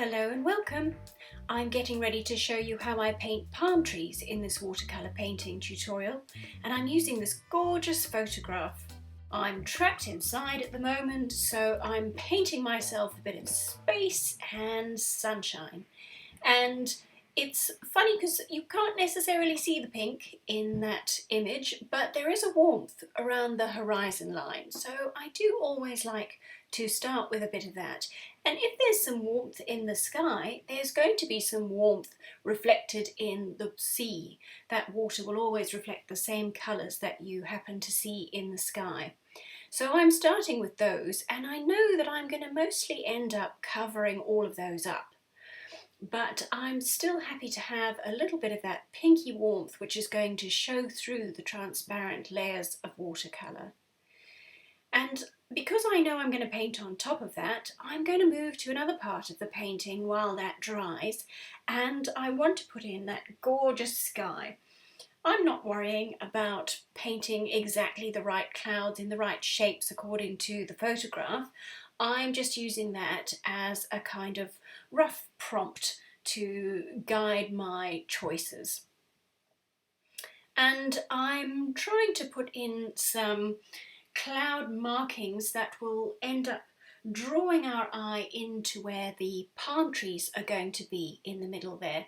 Hello and welcome! I'm getting ready to show you how I paint palm trees in this watercolour painting tutorial, and I'm using this gorgeous photograph. I'm trapped inside at the moment, so I'm painting myself a bit of space and sunshine. And it's funny because you can't necessarily see the pink in that image, but there is a warmth around the horizon line, so I do always like to start with a bit of that. And if there's some warmth in the sky, there's going to be some warmth reflected in the sea. That water will always reflect the same colours that you happen to see in the sky. So I'm starting with those, and I know that I'm going to mostly end up covering all of those up. But I'm still happy to have a little bit of that pinky warmth which is going to show through the transparent layers of watercolour. And because I know I'm going to paint on top of that, I'm going to move to another part of the painting while that dries, and I want to put in that gorgeous sky. I'm not worrying about painting exactly the right clouds in the right shapes according to the photograph. I'm just using that as a kind of rough prompt to guide my choices. And I'm trying to put in some cloud markings that will end up drawing our eye into where the palm trees are going to be in the middle there.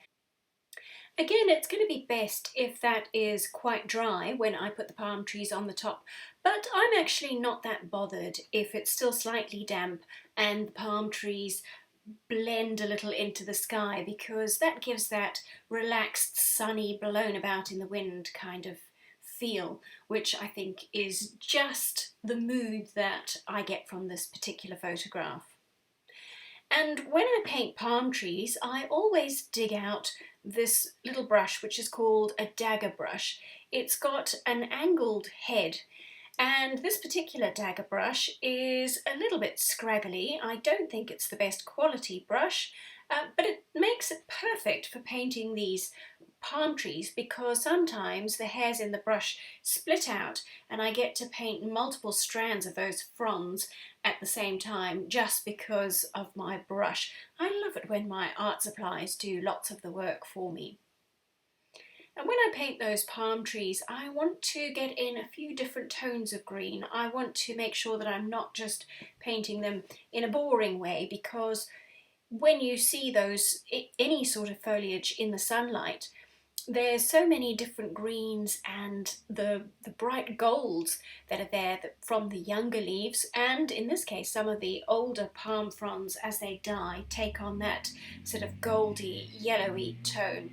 Again, it's going to be best if that is quite dry when I put the palm trees on the top, but I'm actually not that bothered if it's still slightly damp and the palm trees blend a little into the sky, because that gives that relaxed, sunny, blown about in the wind kind of feel, which I think is just the mood that I get from this particular photograph. And when I paint palm trees, I always dig out this little brush which is called a dagger brush. It's got an angled head, and this particular dagger brush is a little bit scraggly. I don't think it's the best quality brush, but it makes it perfect for painting these palm trees, because sometimes the hairs in the brush split out and I get to paint multiple strands of those fronds at the same time just because of my brush. I love it when my art supplies do lots of the work for me. And when I paint those palm trees, I want to get in a few different tones of green. I want to make sure that I'm not just painting them in a boring way, because when you see any sort of foliage in the sunlight, there's so many different greens and the bright golds that are there from the younger leaves, and in this case some of the older palm fronds as they die take on that sort of goldy yellowy tone.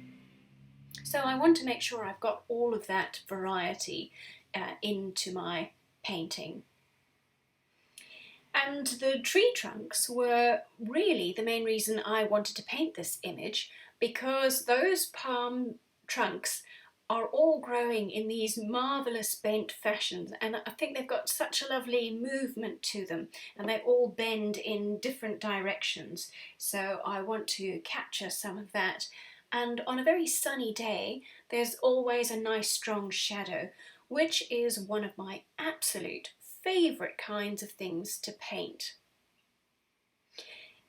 So I want to make sure I've got all of that variety into my painting. And the tree trunks were really the main reason I wanted to paint this image, because those palm trunks are all growing in these marvellous bent fashions, and I think they've got such a lovely movement to them, and they all bend in different directions, so I want to capture some of that. And on a very sunny day there's always a nice strong shadow, which is one of my absolute favourite kinds of things to paint.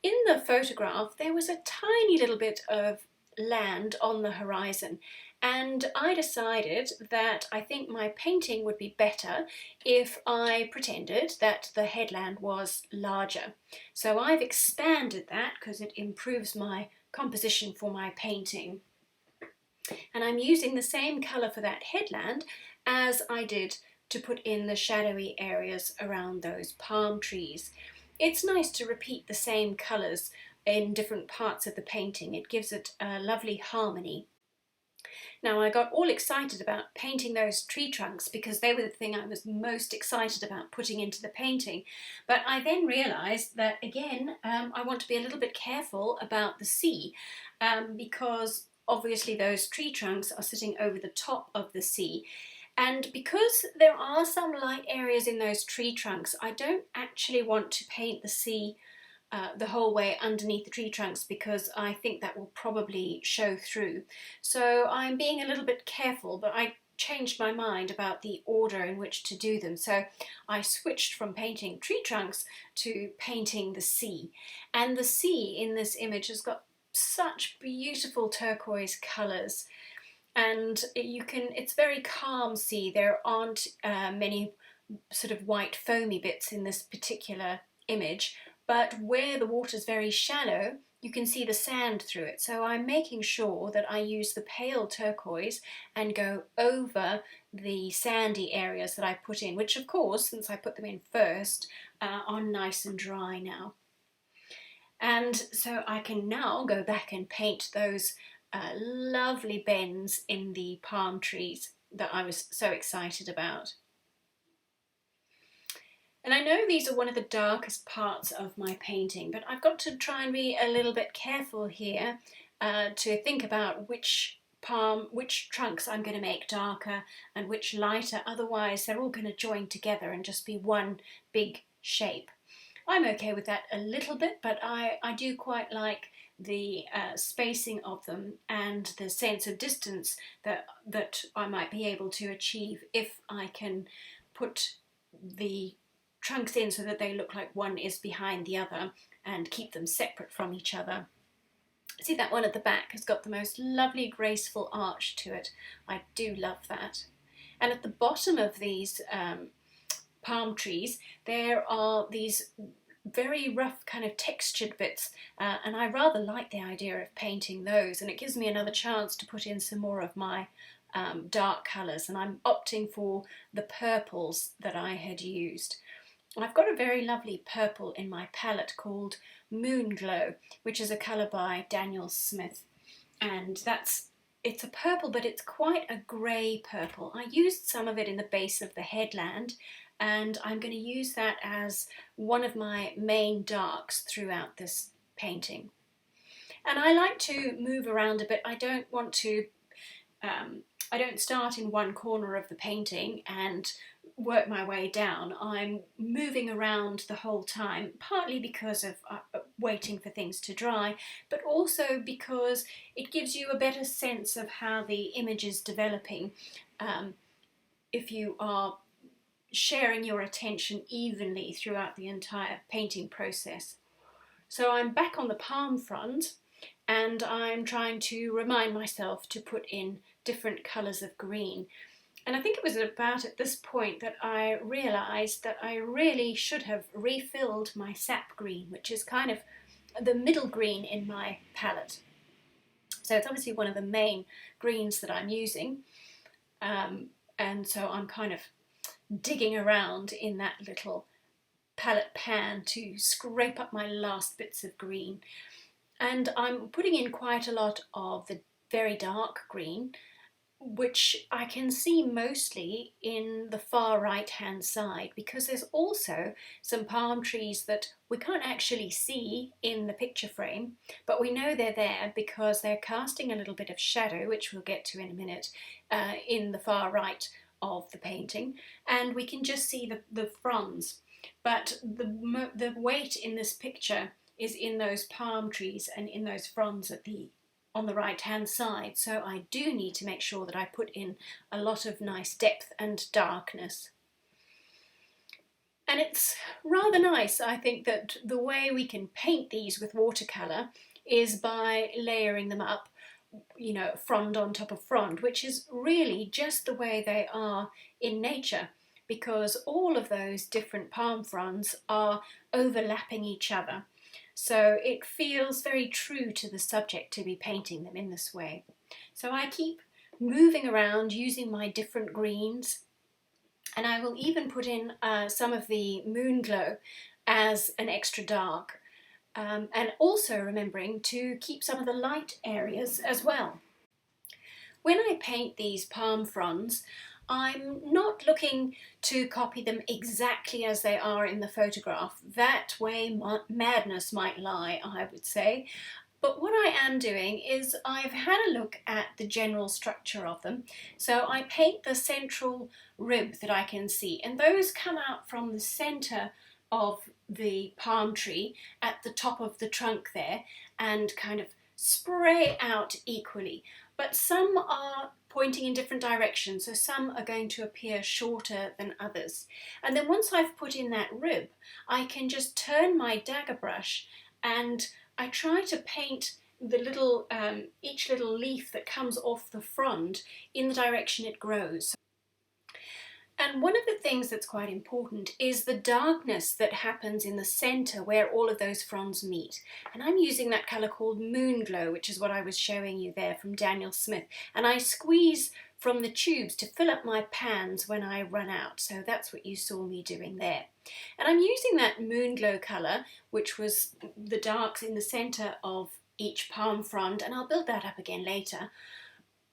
In the photograph there was a tiny little bit of land on the horizon, and I decided that I think my painting would be better if I pretended that the headland was larger. So I've expanded that because it improves my composition for my painting. And I'm using the same colour for that headland as I did to put in the shadowy areas around those palm trees. It's nice to repeat the same colours in different parts of the painting. It gives it a lovely harmony. Now, I got all excited about painting those tree trunks because they were the thing I was most excited about putting into the painting, but I then realised that again I want to be a little bit careful about the sea, because obviously those tree trunks are sitting over the top of the sea. And because there are some light areas in those tree trunks, I don't actually want to paint the sea the whole way underneath the tree trunks, because I think that will probably show through. So I'm being a little bit careful, but I changed my mind about the order in which to do them. So I switched from painting tree trunks to painting the sea. And the sea in this image has got such beautiful turquoise colours. And it's very calm sea. There aren't many sort of white foamy bits in this particular image, but where the water's very shallow, you can see the sand through it. So I'm making sure that I use the pale turquoise and go over the sandy areas that I put in, which of course, since I put them in first, are nice and dry now. And so I can now go back and paint those lovely bends in the palm trees that I was so excited about. And I know these are one of the darkest parts of my painting, but I've got to try and be a little bit careful here to think about which trunks I'm going to make darker and which lighter, otherwise they're all going to join together and just be one big shape. I'm okay with that a little bit, but I do quite like the spacing of them and the sense of distance that I might be able to achieve if I can put the trunks in so that they look like one is behind the other and keep them separate from each other. See, that one at the back has got the most lovely graceful arch to it. I do love that. And at the bottom of these palm trees there are these very rough kind of textured bits, and I rather like the idea of painting those, and it gives me another chance to put in some more of my dark colours, and I'm opting for the purples that I had used. I've got a very lovely purple in my palette called Moon Glow, which is a colour by Daniel Smith, and it's a purple, but it's quite a grey purple. I used some of it in the base of the headland, and I'm going to use that as one of my main darks throughout this painting. And I like to move around a bit. I don't want to, I don't start in one corner of the painting and work my way down. I'm moving around the whole time, partly because of waiting for things to dry, but also because it gives you a better sense of how the image is developing if you are sharing your attention evenly throughout the entire painting process. So I'm back on the palm frond, and I'm trying to remind myself to put in different colours of green. And I think it was about at this point that I realised that I really should have refilled my sap green, which is kind of the middle green in my palette. So it's obviously one of the main greens that I'm using, and so I'm kind of digging around in that little palette pan to scrape up my last bits of green. And I'm putting in quite a lot of the very dark green, which I can see mostly in the far right hand side, because there's also some palm trees that we can't actually see in the picture frame, but we know they're there because they're casting a little bit of shadow, which we'll get to in a minute, in the far right of the painting, and we can just see the fronds, but the weight in this picture is in those palm trees and in those fronds on the right hand side, so I do need to make sure that I put in a lot of nice depth and darkness. And it's rather nice, I think, that the way we can paint these with watercolour is by layering them up, you know, frond on top of frond, which is really just the way they are in nature, because all of those different palm fronds are overlapping each other. So it feels very true to the subject to be painting them in this way. So I keep moving around using my different greens, and I will even put in some of the Moon Glow as an extra dark. And also remembering to keep some of the light areas as well. When I paint these palm fronds, I'm not looking to copy them exactly as they are in the photograph. That way madness might lie, I would say. But what I am doing is I've had a look at the general structure of them. So I paint the central rib that I can see, and those come out from the centre of the palm tree at the top of the trunk there and kind of spray out equally. but some are pointing in different directions, so some are going to appear shorter than others. And then once I've put in that rib, I can just turn my dagger brush and I try to paint the little each little leaf that comes off the frond in the direction it grows. And one of the things that's quite important is the darkness that happens in the centre where all of those fronds meet. And I'm using that colour called Moon Glow, which is what I was showing you there from Daniel Smith. And I squeeze from the tubes to fill up my pans when I run out. So that's what you saw me doing there. And I'm using that Moon Glow colour, which was the darks in the centre of each palm frond, and I'll build that up again later.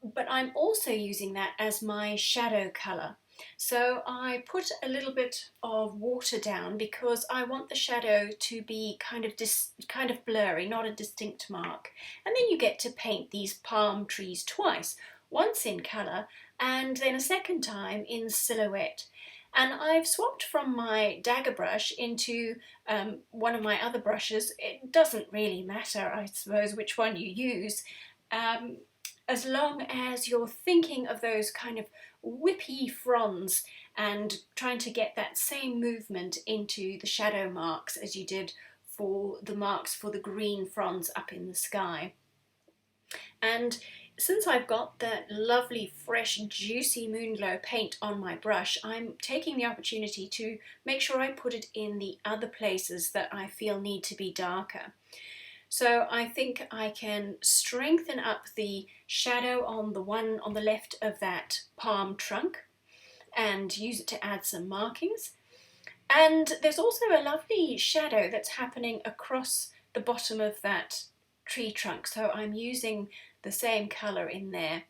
But I'm also using that as my shadow colour. So I put a little bit of water down because I want the shadow to be kind of blurry, not a distinct mark. And then you get to paint these palm trees twice, once in colour and then a second time in silhouette. And I've swapped from my dagger brush into one of my other brushes. It doesn't really matter, I suppose, which one you use, as long as you're thinking of those kind of whippy fronds and trying to get that same movement into the shadow marks as you did for the marks for the green fronds up in the sky. And since I've got that lovely fresh juicy Moonglow paint on my brush, I'm taking the opportunity to make sure I put it in the other places that I feel need to be darker. So I think I can strengthen up the shadow on the one on the left of that palm trunk and use it to add some markings. And there's also a lovely shadow that's happening across the bottom of that tree trunk, so I'm using the same colour in there.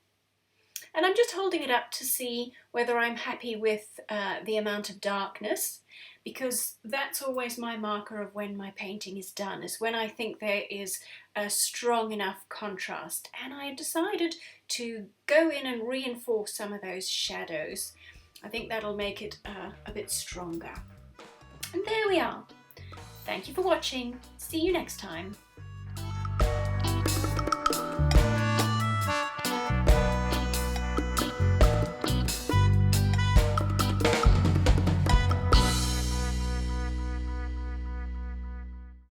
And I'm just holding it up to see whether I'm happy with the amount of darkness, because that's always my marker of when my painting is done, is when I think there is a strong enough contrast. And I decided to go in and reinforce some of those shadows. I think that'll make it a bit stronger. And there we are. Thank you for watching. See you next time.